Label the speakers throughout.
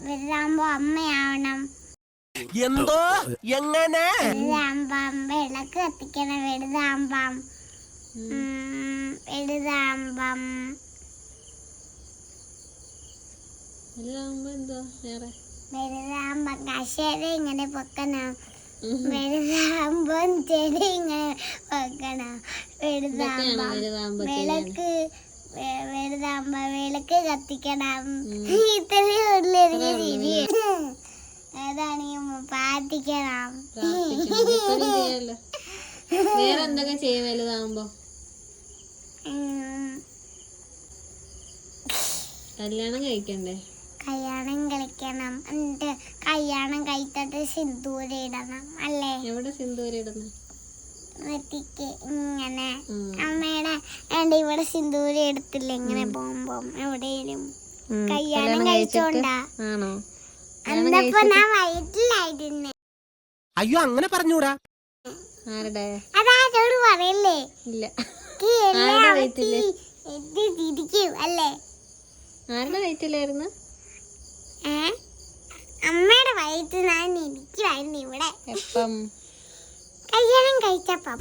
Speaker 1: വലുതാകുമ്പോ അമ്മയാവണം.
Speaker 2: എന്തോ എങ്ങനെ
Speaker 1: വലുതാകുമ്പം വിളക്ക് കത്തിക്കണം. വലുതാകുമ്പം കശേര ഇങ്ങനെ പൊക്കണം. വലുതാകുമ്പം ചെടി ഇങ്ങനെ വെക്കണം. വലുതാകുമ്പോ വിളക്ക് കത്തിക്കണം. ഇത്രയും ഉള്ളൊരു രീതി. ഏതാണെങ്കിൽ പ്രാർത്ഥിക്കണം.
Speaker 3: വേറെന്തൊക്കെ ചെയ്യും വലുതാകുമ്പോ? കല്യാണം കഴിക്കണ്ടേ?
Speaker 1: കല്യാണം കളിക്കണം. എന്നിട്ട് കല്യാണം കഴിച്ചിട്ട് സിന്ദൂരം ഇടണം അല്ലേ?
Speaker 3: എവിടെ സിന്ദൂരം ഇടുന്നത്?
Speaker 1: നെറ്റിക്ക് ഇങ്ങനെ. അമ്മയുടെ ഇവിടെ സിന്ദൂരം എടുത്തില്ല. ഇങ്ങനെ പോകുമ്പോ എവിടെയും കല്യാണം കഴിച്ചോണ്ടാ.
Speaker 3: ആണോ?
Speaker 1: അന്നപ്പോ ഞാൻ വയറ്റിലായിരുന്നു.
Speaker 2: അയ്യോ അങ്ങനെ പറഞ്ഞൂടാ.
Speaker 3: ആരുടെ?
Speaker 1: അതാരോട് പറയല്ലേ.
Speaker 3: ഇല്ല.
Speaker 1: തിരിക്കും അല്ലേ?
Speaker 3: ആരുടെ വയറ്റിലായിരുന്നു?
Speaker 1: അമ്മയുടെ വയറ്റിൽ ഞാൻ ഇരിക്കുവായിരുന്നു ഇവിടെ.
Speaker 3: എപ്പം?
Speaker 1: കല്യാണം കഴിച്ചപ്പം.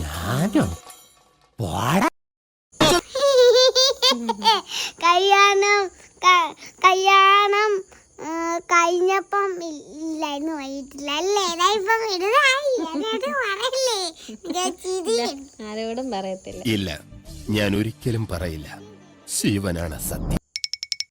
Speaker 1: കല്യാണം കഴിഞ്ഞപ്പം ഇല്ലായിരുന്നു വയറ്റില്ല അല്ലേ? ഇപ്പം പറയല്ലേ.
Speaker 3: ആരോടും പറയത്തില്ല.
Speaker 2: ഇല്ല, ഞാൻ ഒരിക്കലും പറയില്ല. ശിവനാണ് സത്യം.